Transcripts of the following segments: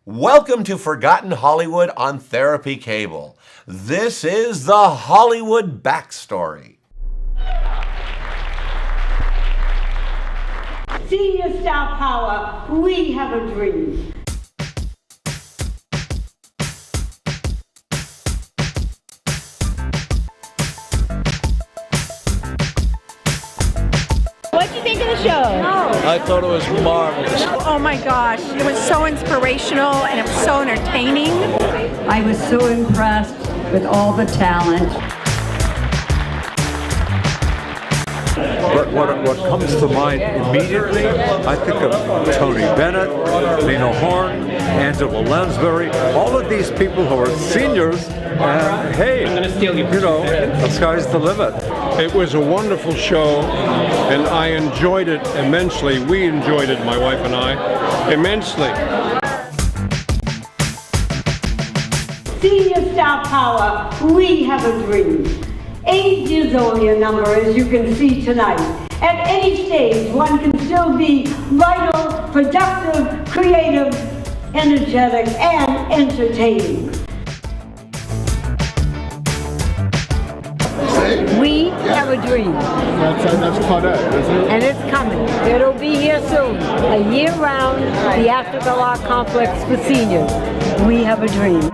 Welcome to Forgotten Hollywood on Therapy Cable. This is the Hollywood Backstory. Senior Star Power, we have a dream. What did you think of the show? I thought it was marvelous. Oh my gosh, it was so inspirational and it was so entertaining. I was so impressed with all the talent. But what comes to mind immediately, I think of Tony Bennett, Lena Horne, Angela Lansbury, all of these people who are seniors, and hey, the sky's the limit. It was a wonderful show, and I enjoyed it immensely. We enjoyed it, my wife and I, immensely. Senior Star Power, we have a dream. 8 years old your number, as you can see tonight. At any stage, one can still be vital, productive, creative, energetic, and entertaining. We have a dream. That's Claudette, isn't it? And it's coming. It'll be here soon. A year-round theatrical art complex for seniors. We have a dream.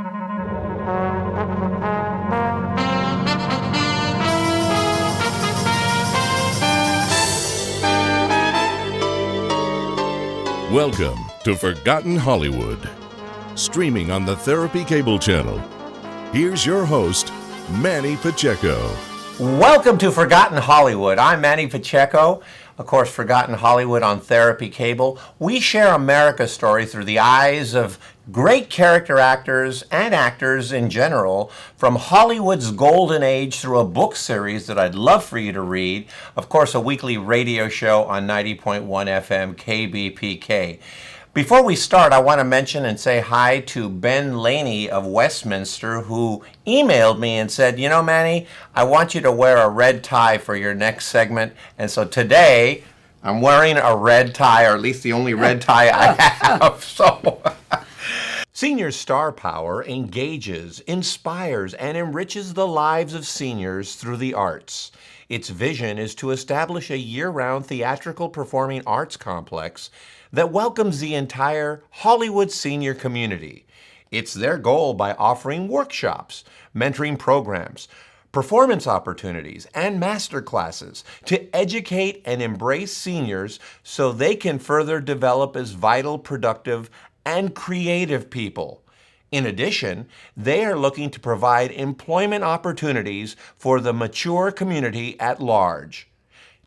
Welcome to Forgotten Hollywood, streaming on the Therapy Cable channel. Here's your host, Manny Pacheco. Welcome to Forgotten Hollywood. I'm Manny Pacheco. Of course, Forgotten Hollywood on Therapy Cable. We share America's story through the eyes of great character actors and actors in general from Hollywood's golden age through a book series that I'd love for you to read. Of course, a weekly radio show on 90.1 FM KBPK. Before we start, I want to mention and say hi to Ben Laney of Westminster, who emailed me and said, you know, Manny, I want you to wear a red tie for your next segment. And so today, I'm wearing a red tie, or at least the only red tie I have. So, Senior Star Power engages, inspires, and enriches the lives of seniors through the arts. Its vision is to establish a year-round theatrical performing arts complex that welcomes the entire Hollywood senior community. It's their goal by offering workshops, mentoring programs, performance opportunities, and master classes to educate and embrace seniors so they can further develop as vital, productive, and creative people. In addition, they are looking to provide employment opportunities for the mature community at large.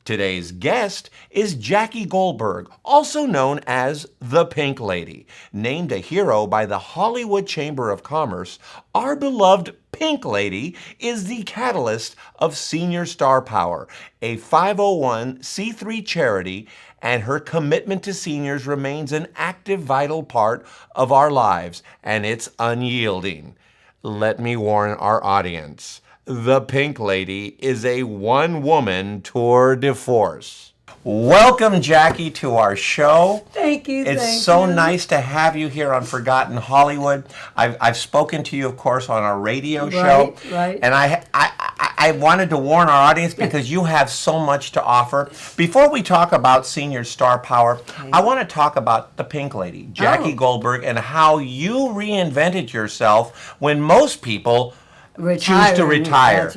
Today's guest is Jackie Goldberg, also known as the Pink Lady. Named a hero by the Hollywood Chamber of Commerce, our beloved Pink Lady is the catalyst of Senior Star Power, a 501c3 charity, and her commitment to seniors remains an active, vital part of our lives, and it's unyielding. Let me warn our audience. The Pink Lady is a one-woman tour de force. Welcome, Jackie, to our show. Thank you. It's so nice to have you here on Forgotten Hollywood. I've spoken to you, of course, on our radio show. Right. And I wanted to warn our audience because you have so much to offer. Before we talk about Senior Star Power, I want to talk about the Pink Lady, Jackie Goldberg, and how you reinvented yourself when most people choose to retire.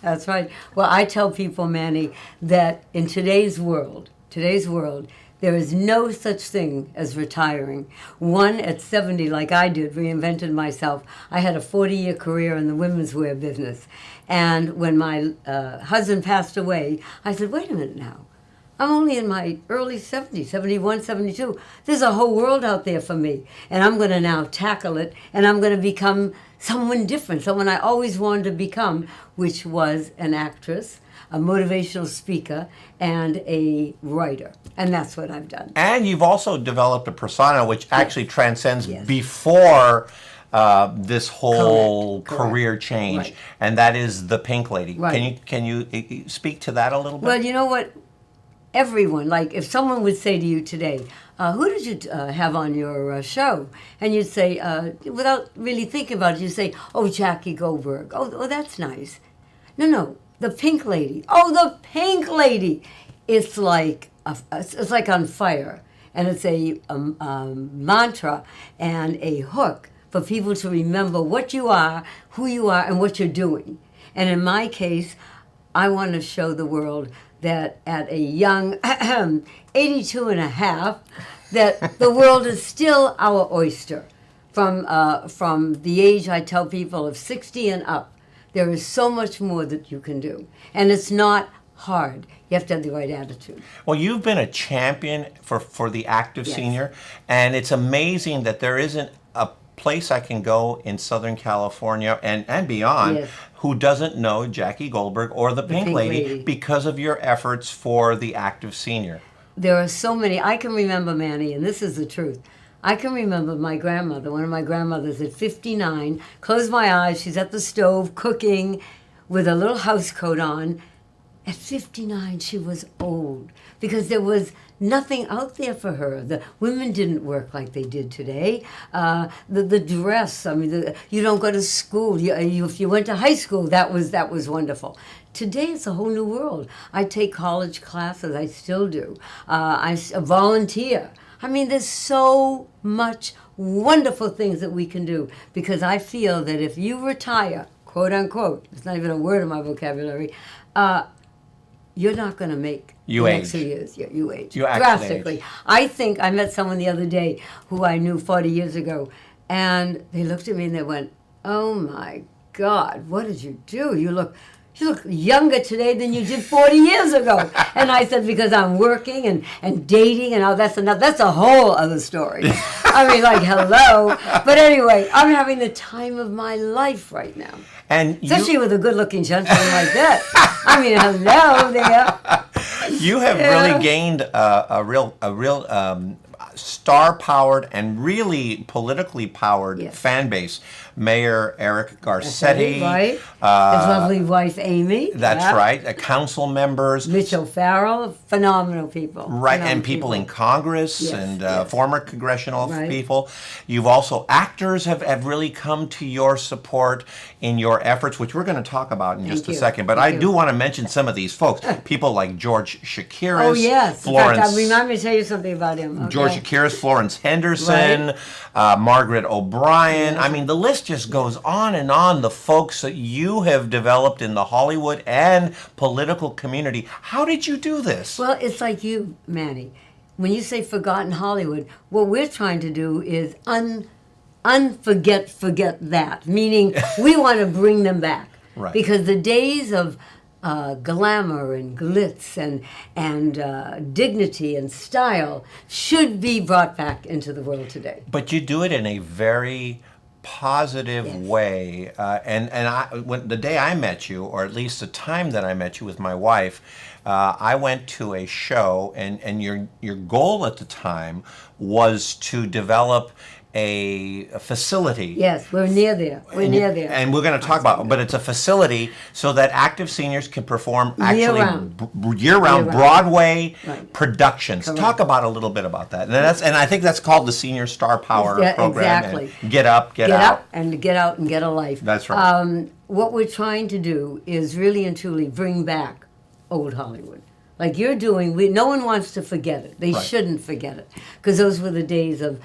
That's right. Well, I tell people, Manny, that in today's world, there is no such thing as retiring. One at 70, like I did, reinvented myself. I had a 40-year career in the women's wear business. And when my husband passed away, I said, wait a minute now. I'm only in my early 70s, 71, 72. There's a whole world out there for me. And I'm going to now tackle it, and I'm going to become someone different, someone I always wanted to become, which was an actress, a motivational speaker, and a writer. And that's what I've done. And you've also developed a persona which actually transcends before this whole career change, and that is the Pink Lady. Right. Can you speak to that a little bit? Well, you know what? everyone, like if someone would say to you today, who did you have on your show? And you'd say, without really thinking about it, you'd say, oh, Jackie Goldberg. Oh, that's nice. No, the Pink Lady. Oh, the Pink Lady. It's like it's like on fire. And it's a mantra and a hook for people to remember what you are, who you are, and what you're doing. And in my case, I want to show the world that at a young 82 and a half, that the world is still our oyster. From the age, I tell people, of 60 and up, there is so much more that you can do. And it's not hard. You have to have the right attitude. Well, you've been a champion for the active Yes. senior, and it's amazing that there isn't a place I can go in Southern California and beyond Yes. who doesn't know Jackie Goldberg or the Pink Lady because of your efforts for the active senior. There are so many. I can remember, Manny, and this is the truth. I can remember my grandmother, one of my grandmothers at 59, close my eyes, she's at the stove cooking with a little house coat on. At 59, she was old because there was nothing out there for her. The women didn't work like they did today. The dress, I mean, you don't go to school. If you went to high school, that was wonderful. Today, it's a whole new world. I take college classes, I still do. I volunteer. I mean, there's so much wonderful things that we can do because I feel that if you retire, quote unquote, it's not even a word in my vocabulary, you're not going to make You the age. next few years. You age. You actually drastically. age. I think I met someone the other day who I knew 40 years ago, and they looked at me and they went, oh my God, what did you do? You look younger today than you did 40 years ago. And I said, because I'm working and dating and all that's a whole other story. I mean, like, hello. But anyway, I'm having the time of my life right now. And Especially with a good-looking gentleman like that. I mean, hello there. you have really gained a real star-powered and really politically powered Yes. fan base. Mayor Eric Garcetti, Right. His lovely wife, Amy. That's Yeah. right. Council members, Mitch O'Farrell, phenomenal people. right, Phenomenal and people in Congress Yes, and yes. former congressional Right. people. You've also actors have really come to your support in your efforts, which we're going to talk about in just a you. second. But Thank I you. do want to mention some of these folks. People like George Shakiris, Oh, yes. In Florence. fact, remind me to tell you something about him. Okay? George Shakiris, Florence Henderson, Margaret O'Brien. I mean, the list just goes on and on. The folks that you have developed in the Hollywood and political community. How did you do this? Well, it's like you, Manny. When you say forgotten Hollywood, what we're trying to do is forget that. Meaning, we want to bring them back. Right. Because the days of glamour and glitz and dignity and style should be brought back into the world today. But you do it in a very positive Yes. way. When the day I met you, or at least the time that I met you with my wife, I went to a show, and your goal at the time was to develop a facility. Yes, we're near there. We're near there. And we're going to talk about, but it's a facility so that active seniors can perform actually Year-round. year-round Broadway Right. productions. Correct. Talk about a little bit about that. And I think that's called the Senior Star Power Yeah, program. exactly. And get up, get out. up and get out and get a life. That's right. What we're trying to do is really and truly bring back old Hollywood. Like you're doing, no one wants to forget it. They Right. shouldn't forget it. Because those were the days of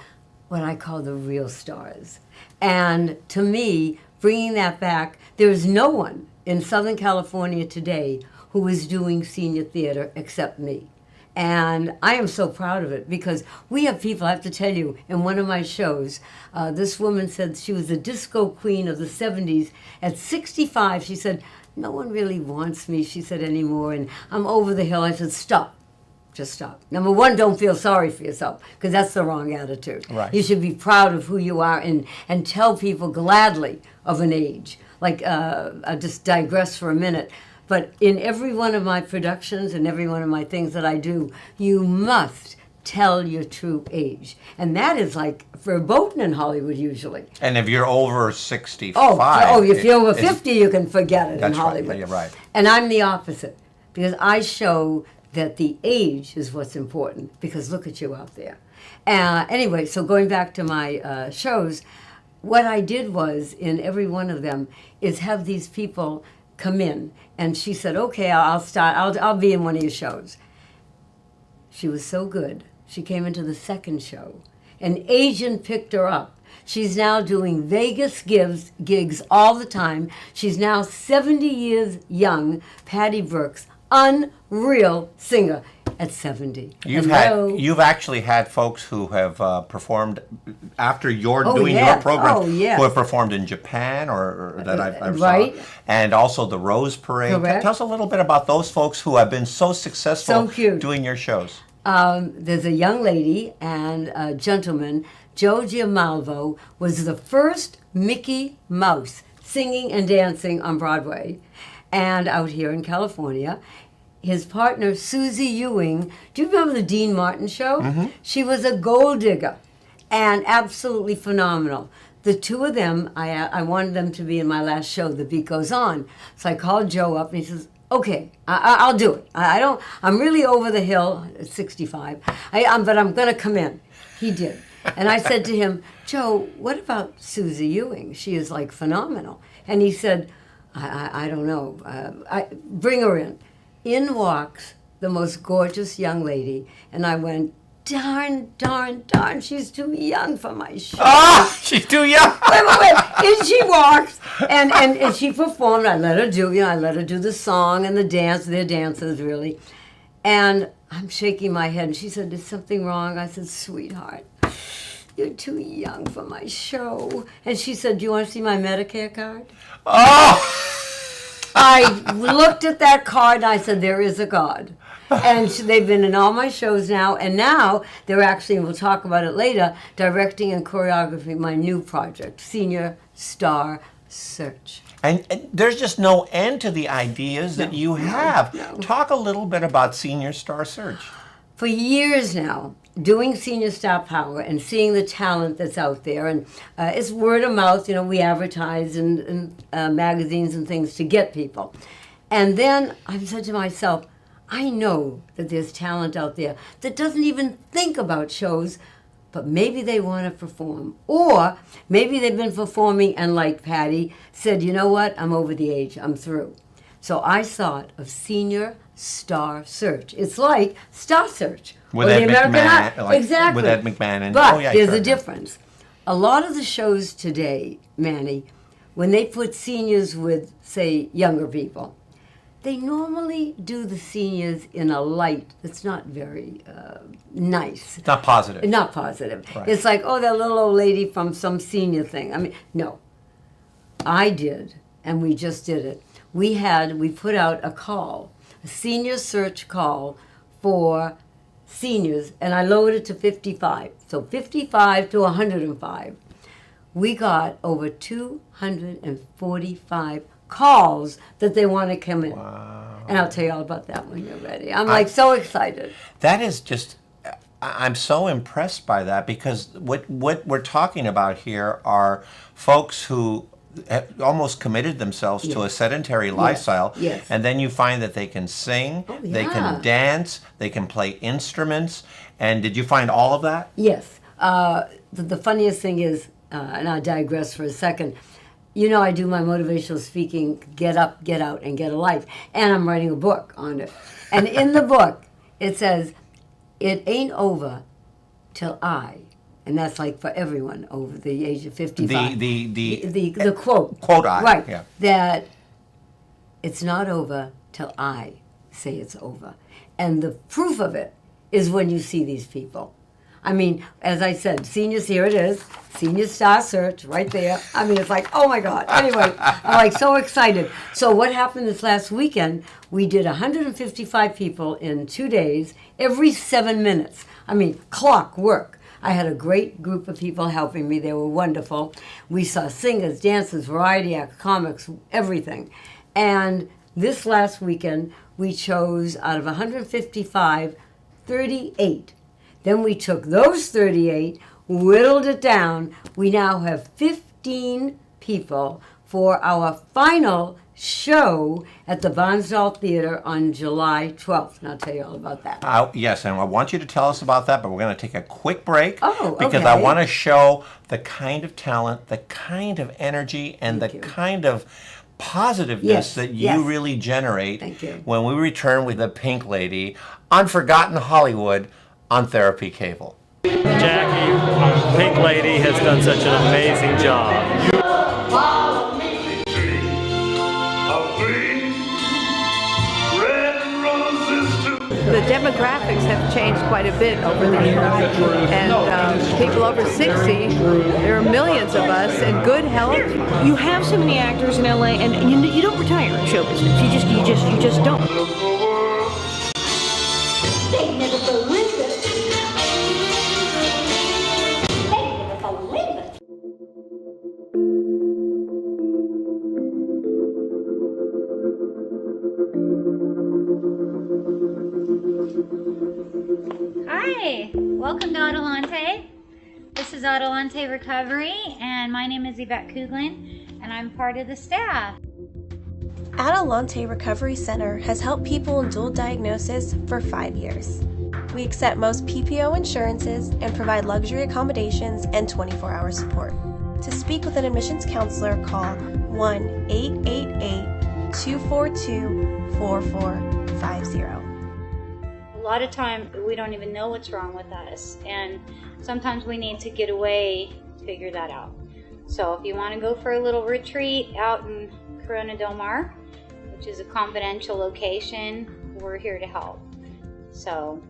what I call the real stars. And to me, bringing that back, there is no one in Southern California today who is doing senior theater except me. And I am so proud of it because we have people, I have to tell you, in one of my shows, this woman said she was the disco queen of the 70s. At 65, she said, no one really wants me, she said, anymore, and I'm over the hill. I said, stop. Just stop. Number one, don't feel sorry for yourself, because that's the wrong attitude. Right. You should be proud of who you are and tell people gladly of an age. Like, I'll just digress for a minute, but in every one of my productions and every one of my things that I do, you must tell your true age. And that is like verboten in Hollywood usually. And if you're over 65... if you're over 50, you can forget it in That's right. Hollywood. You're right. And I'm the opposite, because I show that the age is what's important, because look at you out there. Anyway, so going back to my shows, what I did was, in every one of them, is have these people come in. And she said, okay, I'll be in one of your shows. She was so good. She came into the second show. An agent picked her up. She's now doing Vegas gigs all the time. She's now 70 years young, Patty Brooks, unreal singer at 70. You've actually had folks who have performed after you're doing your program, who have performed in Japan or that I've saw, and also the Rose Parade. Correct. Tell us a little bit about those folks who have been so successful doing your shows. There's a young lady and a gentleman. Joe Giamalvo was the first Mickey Mouse singing and dancing on Broadway and out here in California. His partner, Susie Ewing, do you remember the Dean Martin show? Mm-hmm. She was a gold digger and absolutely phenomenal. The two of them, I wanted them to be in my last show, The Beat Goes On. So I called Joe up and he says, okay, I'll do it. I'm really over the hill at 65, but I'm going to come in. He did. And I said to him, Joe, what about Susie Ewing? She is like phenomenal. And he said, I don't know. Bring her in. In walks the most gorgeous young lady. And I went, darn, she's too young for my show. Ah, she's too young. Wait. In she walks, and she performed. I let her do the song and the dance. They're dancers, really. And I'm shaking my head, and she said, is something wrong? I said, sweetheart, you're too young for my show. And she said, do you want to see my Medicare card? Oh! I looked at that card, and I said, there is a God. And they've been in all my shows now, and now they're actually, we'll talk about it later, directing and choreographing my new project, Senior Star Search. And there's just no end to the ideas that you have. No. Talk a little bit about Senior Star Search. For years now, doing Senior Star Power and seeing the talent that's out there, and it's word of mouth, we advertise in magazines and things to get people. And then I said to myself, I know that there's talent out there that doesn't even think about shows, but maybe they want to perform. Or maybe they've been performing and, like Patty, said, you know what, I'm over the age, I'm through. So I thought of Senior Star Search. It's like Star Search. With Ed McMahon. Exactly. With Ed McMahon. But there's a difference. A lot of the shows today, Manny, when they put seniors with, say, younger people, they normally do the seniors in a light that's not very nice. Not positive. Not positive. Right. It's like, oh, that little old lady from some senior thing. I mean, no. I did, and we just did it. We put out a senior search call for seniors, and I lowered it to 55. So 55 to 105. We got over 245 calls that they want to come in. Wow. And I'll tell you all about that when you're ready. I'm so excited. That is just, I'm so impressed by that, because what we're talking about here are folks who have almost committed themselves to a sedentary lifestyle. Yes. And then you find that they can sing, they can dance, they can play instruments. And did you find all of that? Yes. The funniest thing is, and I'll digress for a second, I do my motivational speaking, get up, get out, and get a life. And I'm writing a book on it. And in the book, it says, it ain't over till and that's like for everyone over the age of 55. The quote. Quote I. Right. Yeah. That it's not over till I say it's over. And the proof of it is when you see these people. I mean, as I said, seniors, here it is. Senior Star Search, right there. I mean, it's like, oh my God. Anyway, I'm like so excited. So what happened this last weekend, we did 155 people in 2 days, every 7 minutes. I mean, clockwork. I had a great group of people helping me. They were wonderful. We saw singers, dancers, variety acts, comics, everything. And this last weekend, we chose out of 155, 38. Then we took those 38, whittled it down. We now have 15 people for our final show at the Barnsdall Theater on July 12th, and I'll tell you all about that. Yes, and I want you to tell us about that, but we're going to take a quick break because okay. I want to show the kind of talent, the kind of energy, and the kind of positiveness that you really generate when we return with the Pink Lady on Forgotten Hollywood on Therapy Cable. Jackie, Pink Lady, has done such an amazing job. The demographics have changed quite a bit over the years, and people over 60, there are millions of us in good health. You have so many actors in LA, and you don't retire in show business. You just don't. They never believe it. They never believe it. Hi, welcome to ADELANTE. This is ADELANTE Recovery, and my name is Yvette Kuglin, and I'm part of the staff. ADELANTE Recovery Center has helped people in dual diagnosis for 5 years. We accept most PPO insurances and provide luxury accommodations and 24-hour support. To speak with an admissions counselor, call 1-888-242-4450. A lot of time we don't even know what's wrong with us, and sometimes we need to get away to figure that out. So if you want to go for a little retreat out in Corona Del Mar, which is a confidential location, we're here to help. So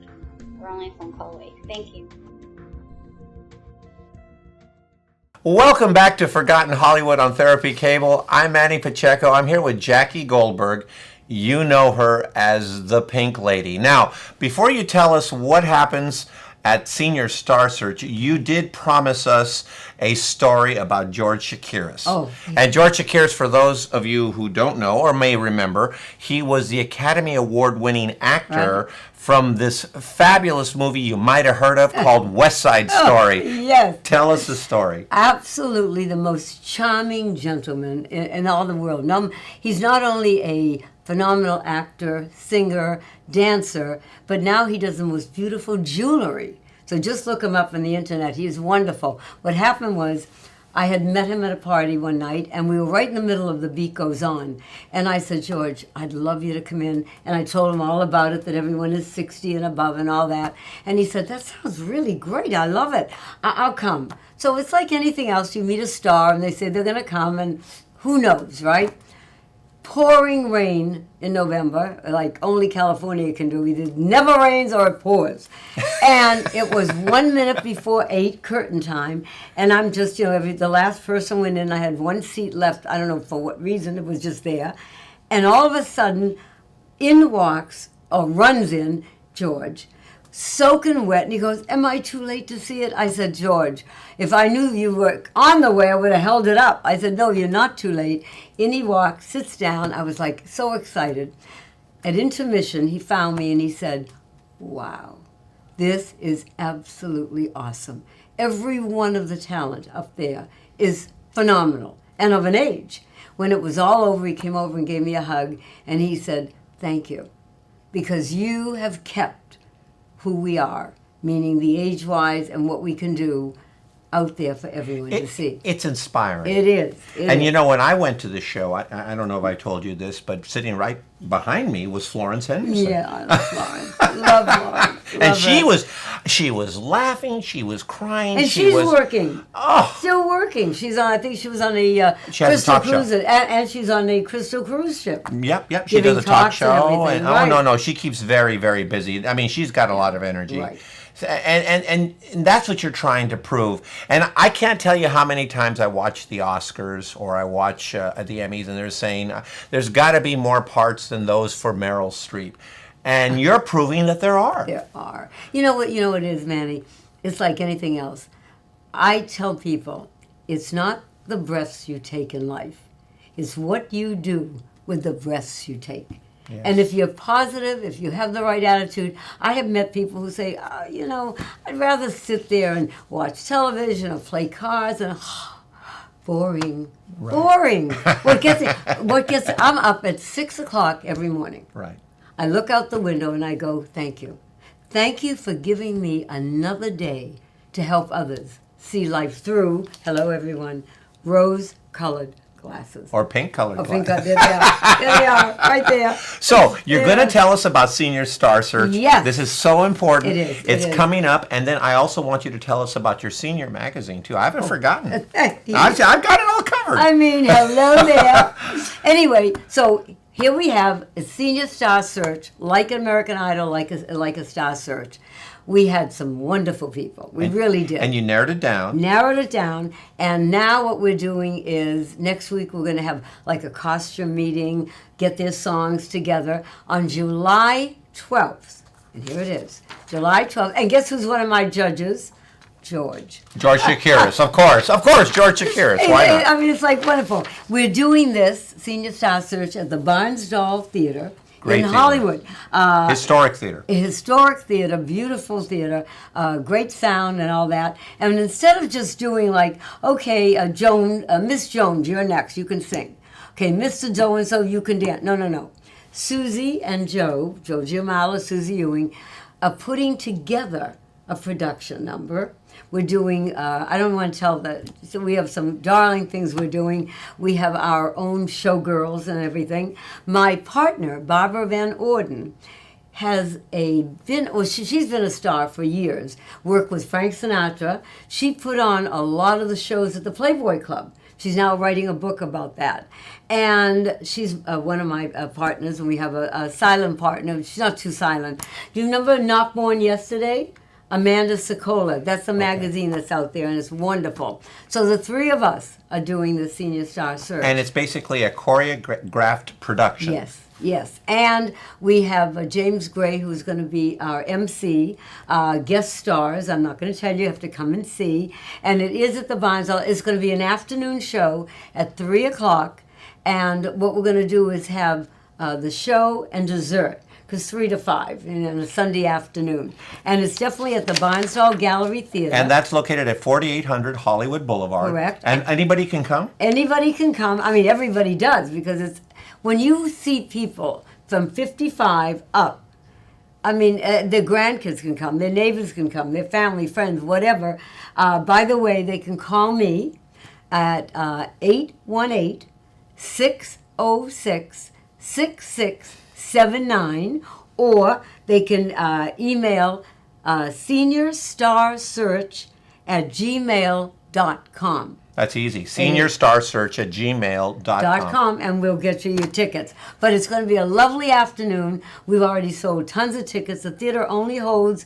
we're only a phone call away. Thank you. Welcome back to Forgotten Hollywood on Therapy Cable. I'm Manny Pacheco. I'm here with Jackie Goldberg. You know her as the Pink Lady. Now, before you tell us what happens at Senior Star Search, you did promise us a story about George Chakiris. Oh. And George Chakiris, for those of you who don't know or may remember, he was the Academy Award-winning actor from this fabulous movie you might have heard of called West Side Story. Yes. Tell us the story. Absolutely the most charming gentleman in all the world. No, he's not only a phenomenal actor, singer, dancer, but now he does the most beautiful jewelry. So just look him up on the internet. He's wonderful. What happened was, I had met him at a party one night, and we were right in the middle of The Beat Goes On. And I said, George, I'd love you to come in. And I told him all about it, that everyone is 60 and above and all that. And he said, that sounds really great. I love it. I'll come. So it's like anything else. You meet a star, and they say they're going to come, and who knows, right? Pouring rain in November, like only California can do. Either it never rains or it pours. And it was 1 minute before 8, curtain time, and I'm just, the last person went in. I had one seat left. I don't know for what reason, it was just there. And all of a sudden, runs in George, soaking wet, and he goes, am I too late to see it? I said, George, if I knew you were on the way, I would have held it up. I said, no, you're not too late. In he walks, sits down. I was like so excited. At intermission, he found me and he said, wow, this is absolutely awesome. Every one of the talent up there is phenomenal and of an age. When it was all over, he came over and gave me a hug, and he said, thank you, because you have kept who we are, meaning the age-wise and what we can do out there for everyone to see. It's inspiring. It is. And when I went to the show, I don't know if I told you this, but sitting right behind me was Florence Henderson. Yeah, I love Florence. Love Florence. And she was laughing, she was crying. And she's working. Oh. Still working. She's on, I think she was on the Crystal Cruise, and she's on the Crystal Cruise ship. Yep. She does a talk show. No, she keeps very, very busy. I mean, she's got a lot of energy. Right. And that's what you're trying to prove. And I can't tell you how many times I watch the Oscars or I watch the Emmys, and they're saying there's got to be more parts than those for Meryl Streep. And you're proving that there are. There are. You know what it is, Manny? It's like anything else. I tell people, it's not the breaths you take in life. It's what you do with the breaths you take. Yes. And if you're positive, if you have the right attitude, I have met people who say, I'd rather sit there and watch television or play cards. And Boring. Boring. I'm up at 6 o'clock every morning. Right. I look out the window and I go, thank you. Thank you for giving me another day to help others see life through, hello everyone, rose-colored glasses. Or pink-colored glasses. Pink-colored, there they are. There they are, right there. So, you're going to tell us about Senior Star Search. Yes. This is so important. It is. It's coming up. And then I also want you to tell us about your senior magazine, too. I haven't forgotten. I've got it all covered. I mean, hello there. Anyway, so here we have a Senior Star Search, like American Idol, like a Star Search. We had some wonderful people. We really did. And you narrowed it down. Narrowed it down. And now what we're doing is next week we're going to have like a costume meeting, get their songs together on July 12th. And here it is, July 12th. And guess who's one of my judges? George Chakiris, of course, George Chakiris. Why not? I mean, it's like wonderful. We're doing this Senior Star Search at the Barnsdall Theater. Great in theater. Hollywood. Historic theater. A historic theater, beautiful theater, great sound and all that. And instead of just doing like, okay, Miss Jones, you're next, you can sing. Okay, Mr. So-and-so, you can dance. No. Susie and Joe Giamalo, Susie Ewing, are putting together a production number. We're doing, I don't want to tell so we have some darling things we're doing. We have our own showgirls and everything. My partner, Barbara Van Orden, she's been a star for years, worked with Frank Sinatra. She put on a lot of the shows at the Playboy Club. She's now writing a book about that. And she's one of my partners, and we have a silent partner. She's not too silent. Do you remember Not Born Yesterday? Amanda Sokola. That's a magazine that's out there, and it's wonderful. So the three of us are doing the Senior Star Search. And it's basically a choreographed production. Yes. And we have James Gray, who's going to be our MC, guest stars. I'm not going to tell you. You have to come and see. And it is at the Barnsdall. It's going to be an afternoon show at 3 o'clock. And what we're going to do is have the show and dessert. Because 3 to 5 on a Sunday afternoon. And it's definitely at the Barnsdall Gallery Theater. And that's located at 4800 Hollywood Boulevard. Correct. And anybody can come? Anybody can come. I mean, everybody does, because it's when you see people from 55 up, I mean, their grandkids can come, their neighbors can come, their family, friends, whatever. By the way, they can call me at 818-606-6679, or they can email seniorstarsearch@gmail.com. That's easy. seniorstarsearch@gmail.com. And we'll get you your tickets. But it's going to be a lovely afternoon. We've already sold tons of tickets. The theater only holds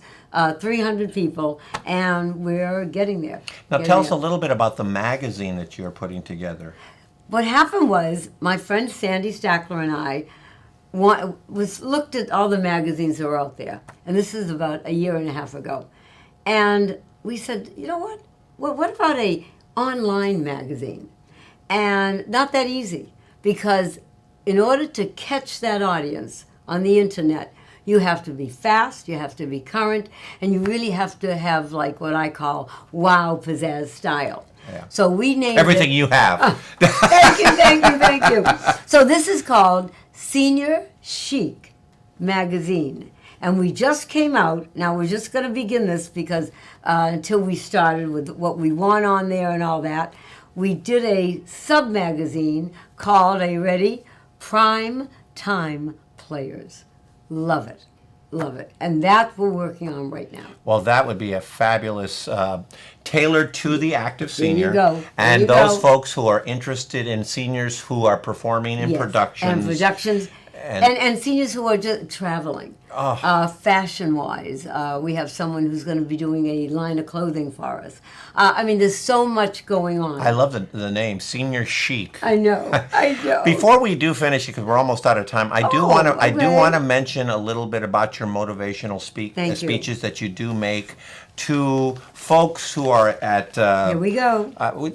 300 people, and we're getting there. Now tell us a little bit about the magazine that you're putting together. What happened was, my friend Sandy Stackler and I looked at all the magazines that were out there, and this is about a year and a half ago. And we said, you know what? Well, what about a online magazine? And not that easy, because in order to catch that audience on the internet, you have to be fast, you have to be current, and you really have to have like what I call wow pizzazz style. Yeah. So we named everything you have. Thank you. So this is called Senior Chic Magazine. And we just came out. Now we're just going to begin this because until we started with what we want on there and all that, we did a sub-magazine called, are you ready? Prime Time Players. Love it. And that we're working on right now. Well, that would be a fabulous, tailored to the active senior. There you go. And those folks who are interested in seniors who are performing in productions. And productions. And seniors who are just traveling, fashion-wise. We have someone who's going to be doing a line of clothing for us. I mean, there's so much going on. I love the name, Senior Chic. I know. Before we do finish, because we're almost out of time, I do want to mention a little bit about your motivational speeches that you do make to folks who are at... Here we go.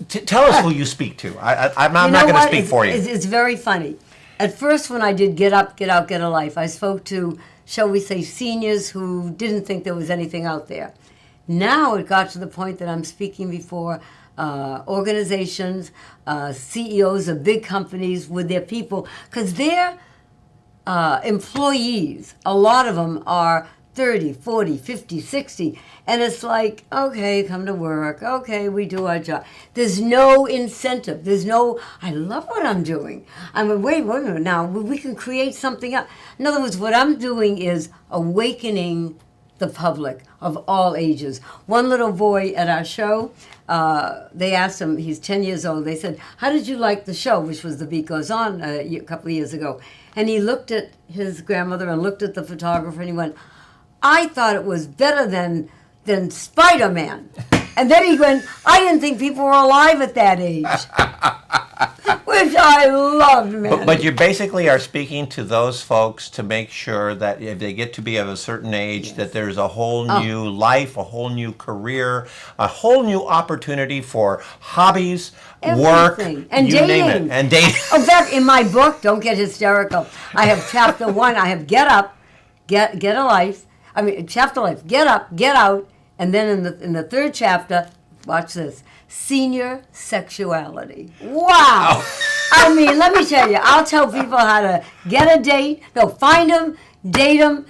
Tell us who you speak to. I'm not going to speak for you. It's very funny. At first, when I did Get Up, Get Out, Get a Life, I spoke to, shall we say, seniors who didn't think there was anything out there. Now it got to the point that I'm speaking before organizations, CEOs of big companies with their people, because their employees, a lot of them are 30, 40, 50, 60. And it's like, okay, come to work. Okay, we do our job. There's no incentive. There's no, I love what I'm doing. I mean, wait a minute now. We can create something else. In other words, what I'm doing is awakening the public of all ages. One little boy at our show, they asked him, he's 10 years old, they said, how did you like the show, which was The Beat Goes On a couple of years ago. And he looked at his grandmother and looked at the photographer and he went, I thought it was better than Spider-Man. And then he went, I didn't think people were alive at that age. Which I loved, man. But you basically are speaking to those folks to make sure that if they get to be of a certain age, that there's a whole new life, a whole new career, a whole new opportunity for hobbies, work, and you dating. name it. And dating. In fact, in my book, don't get hysterical, I have chapter 1, I have get up, get a life. I mean, chapter life, get up, get out. And then in the third chapter, watch this, senior sexuality. Wow! I mean, let me tell you, I'll tell people how to get a date, find them, date them,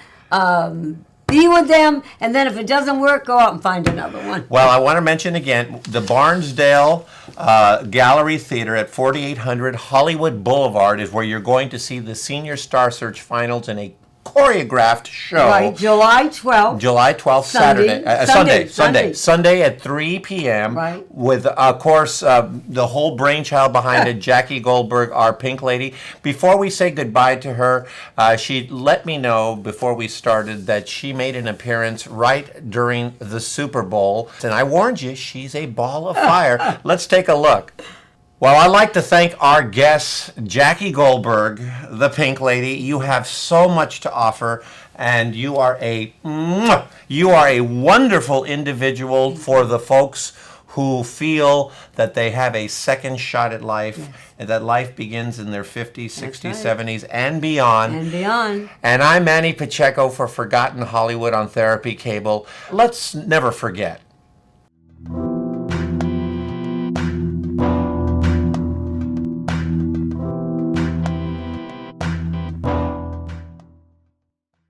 be with them, and then if it doesn't work, go out and find another one. Well, I want to mention again, the Barnesdale Gallery Theater at 4800 Hollywood Boulevard is where you're going to see the Senior Star Search Finals in a choreographed show. Right, July 12th. July 12th, Sunday at 3 p.m. Right. With, of course, the whole brainchild behind it, Jackie Goldberg, our Pink Lady. Before we say goodbye to her, she let me know before we started that she made an appearance right during the Super Bowl. And I warned you, she's a ball of fire. Let's take a look. Well, I'd like to thank our guest, Jackie Goldberg, the Pink Lady. You have so much to offer, and you are a wonderful individual for the folks who feel that they have a second shot at life, and that life begins in their 50s, 60s, 70s, and beyond. And beyond. And I'm Manny Pacheco for Forgotten Hollywood on Therapy Cable. Let's never forget